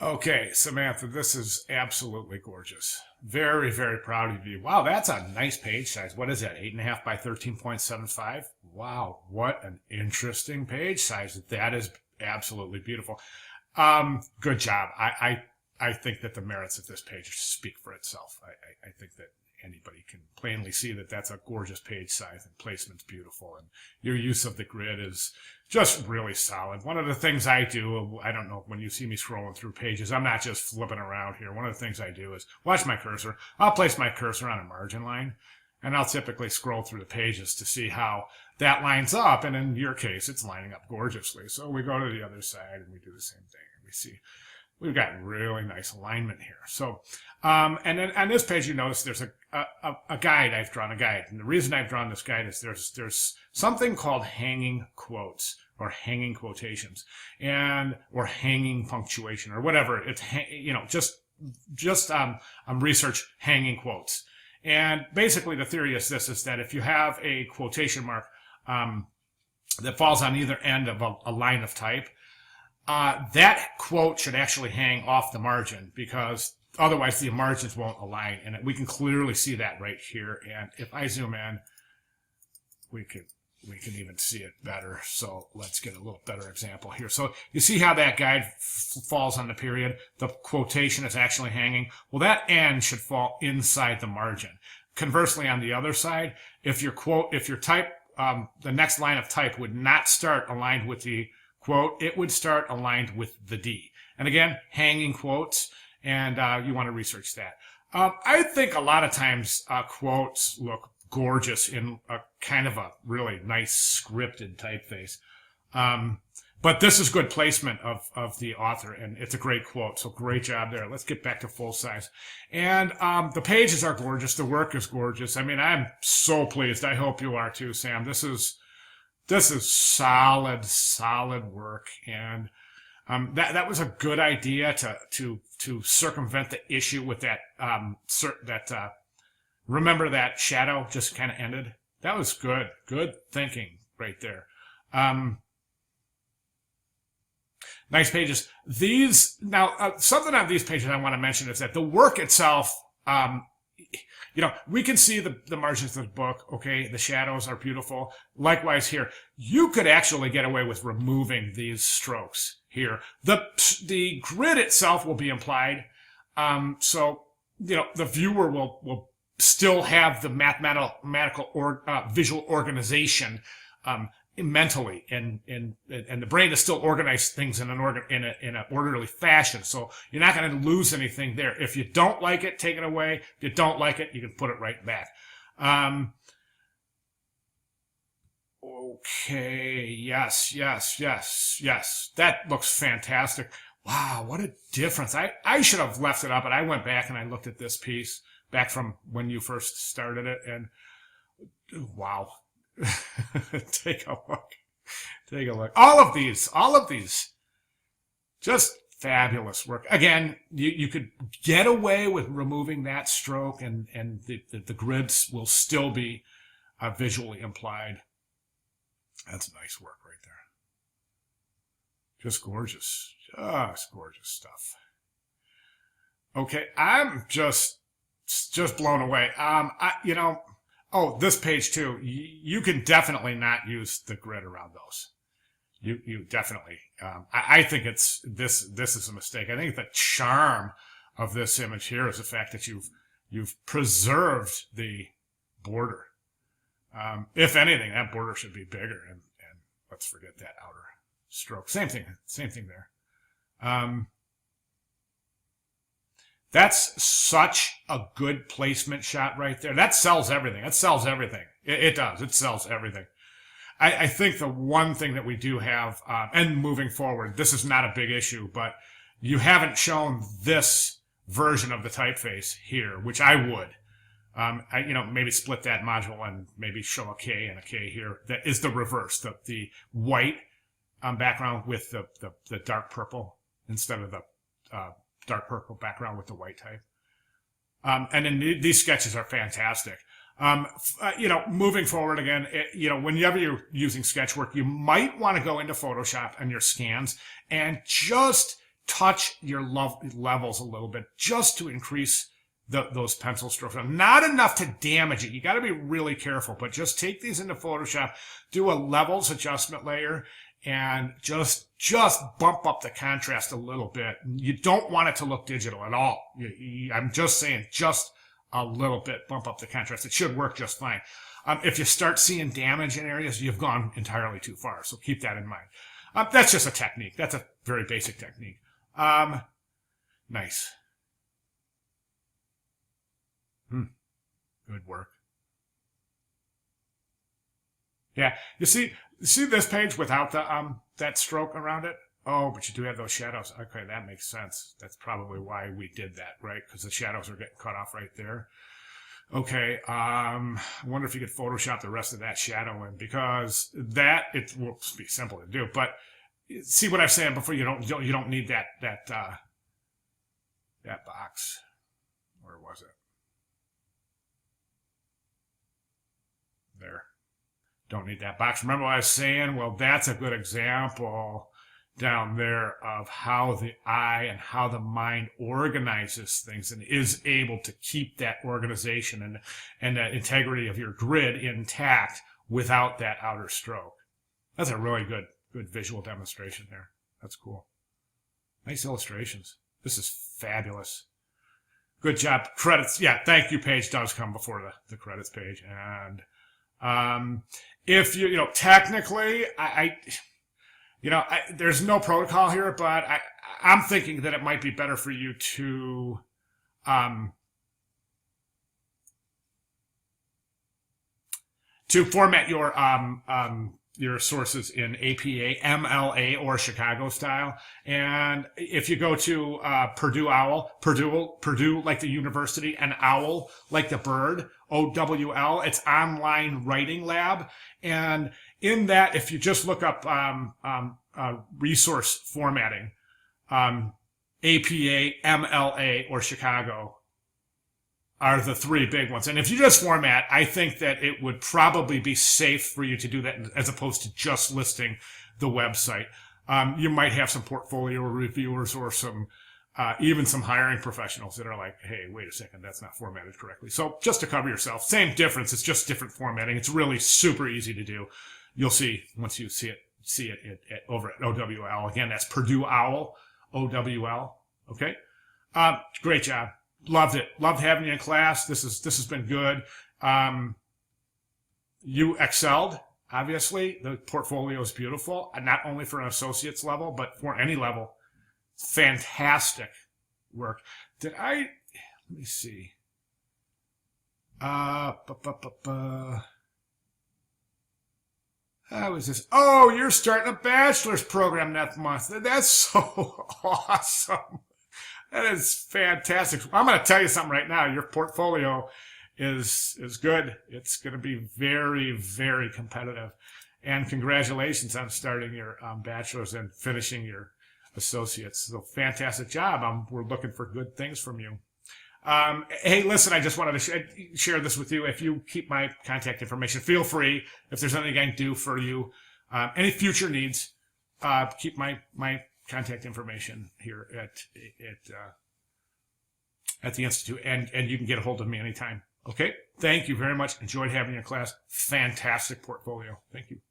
Okay, Samantha, this is absolutely gorgeous. Very, very proud of you. Wow, that's a nice page size. What is that? 8.5 by 13.75? Wow, what an interesting page size. That is absolutely beautiful. Good job. I think that the merits of this page speak for itself. I think that anybody can plainly see that that's a gorgeous page size and placement's beautiful, and your use of the grid is just really solid. One of the things I do, I don't know, when you see me scrolling through pages, I'm not just flipping around here. One of the things I do is watch my cursor. I'll place my cursor on a margin line, and I'll typically scroll through the pages to see how that lines up, and in your case, it's lining up gorgeously. So we go to the other side and we do the same thing, and we see we've got really nice alignment here. So, and then on this page, you notice there's a guide. I've drawn a guide. And the reason I've drawn this guide is there's something called hanging quotes or hanging quotations or hanging punctuation or whatever. It's, just research hanging quotes. And basically the theory is this, is that if you have a quotation mark, that falls on either end of a line of type, that quote should actually hang off the margin, because otherwise the margins won't align. And we can clearly see that right here. And if I zoom in, we can even see it better. So let's get a little better example here. So you see how that guide falls on the period. The quotation is actually hanging. Well, that end should fall inside the margin. Conversely, on the other side, if your type, the next line of type would not start aligned with the quote, it would start aligned with the D. And again, hanging quotes, and you want to research that. I think a lot of times quotes look gorgeous in a kind of a really nice scripted typeface. But this is good placement of the author, and it's a great quote, so great job there. Let's get back to full size. And the pages are gorgeous. The work is gorgeous. I mean, I'm so pleased. I hope you are too, Sam. This is solid work, and that was a good idea to circumvent the issue with that remember that shadow just kind of ended. That was good thinking right there. Nice pages. These now something on these pages I want to mention is that the work itself. We can see the margins of the book, okay? The shadows are beautiful. Likewise here. You could actually get away with removing these strokes here. The grid itself will be implied. So, the viewer will still have the mathematical visual organization mentally, and the brain is still organized things in an orderly fashion. So you're not going to lose anything there. If you don't like it, take it away. If you don't like it, you can put it right back. Okay. Yes. That looks fantastic. Wow, what a difference. I should have left it up, but I went back and I looked at this piece back from when you first started it, and wow. Take a look. All of these, just fabulous work. Again, you could get away with removing that stroke, and the grids will still be visually implied. That's nice work right there. Just gorgeous stuff. Okay, I'm just blown away. Oh, this page too. You can definitely not use the grid around those. You definitely. I think this is a mistake. I think the charm of this image here is the fact that you've preserved the border. If anything, that border should be bigger, and let's forget that outer stroke. Same thing there. That's such a good placement shot right there. That sells everything. It sells everything. It does. It sells everything. I think the one thing that we do have, and moving forward, this is not a big issue, but you haven't shown this version of the typeface here, which I would. Maybe split that module and maybe show a K and a K here. That is the reverse, the white background with the dark purple instead of the dark purple background with the white type. And then these sketches are fantastic. Moving forward again, whenever you're using Sketchwork, you might want to go into Photoshop and your scans and just touch your levels a little bit just to increase those pencil strokes. Not enough to damage it. You got to be really careful, but just take these into Photoshop, do a levels adjustment layer, and just bump up the contrast a little bit. You don't want it to look digital at all. I'm just saying, just a little bit, bump up the contrast. It should work just fine. If you start seeing damage in areas, you've gone entirely too far. So keep that in mind. That's just a technique. That's a very basic technique. Nice. Good work. Yeah, you see this page without the that stroke around it? Oh, but you do have those shadows. Okay, that makes sense. That's probably why we did that, right? Because the shadows are getting cut off right there. Okay, I wonder if you could Photoshop the rest of that shadow in, because that it will be simple to do. But see what I'm saying before, you don't need that box. Where was it? There. Don't need that box. Remember what I was saying? Well, that's a good example down there of how the eye and how the mind organizes things and is able to keep that organization and that integrity of your grid intact without that outer stroke. That's a really good visual demonstration there. That's cool. Nice illustrations. This is fabulous. Good job. Credits. Yeah, thank you page does come before the credits page. And if technically, there's no protocol here, but I'm thinking that it might be better for you to format your sources in APA, MLA, or Chicago style. And if you go to Purdue Owl, Purdue like the university, and Owl like the bird, OWL, it's Online Writing Lab. And in that, if you just look up resource formatting, APA, MLA, or Chicago are the three big ones. And if you just format, I think that it would probably be safe for you to do that as opposed to just listing the website. You might have some portfolio reviewers or even some hiring professionals that are like, hey, wait a second, that's not formatted correctly. So just to cover yourself, same difference. It's just different formatting. It's really super easy to do. You'll see once you see it over at OWL. Again, that's Purdue Owl, OWL. Okay. Great job. Loved it. Loved having you in class. This has been good. You excelled. Obviously, the portfolio is beautiful, and not only for an associate's level, but for any level. Fantastic work. Let me see. How is this? Oh, you're starting a bachelor's program next month. That's so awesome. That is fantastic. I'm going to tell you something right now. Your portfolio is good. It's going to be very, very competitive. And congratulations on starting your bachelor's and finishing your associates. So fantastic job. We're looking for good things from you. Hey, listen, I just wanted to share this with you. If you keep my contact information, feel free. If there's anything I can do for you, any future needs, keep my contact information here at the Institute, and you can get a hold of me anytime. Okay? Thank you very much. Enjoyed having you in class. Fantastic portfolio. Thank you.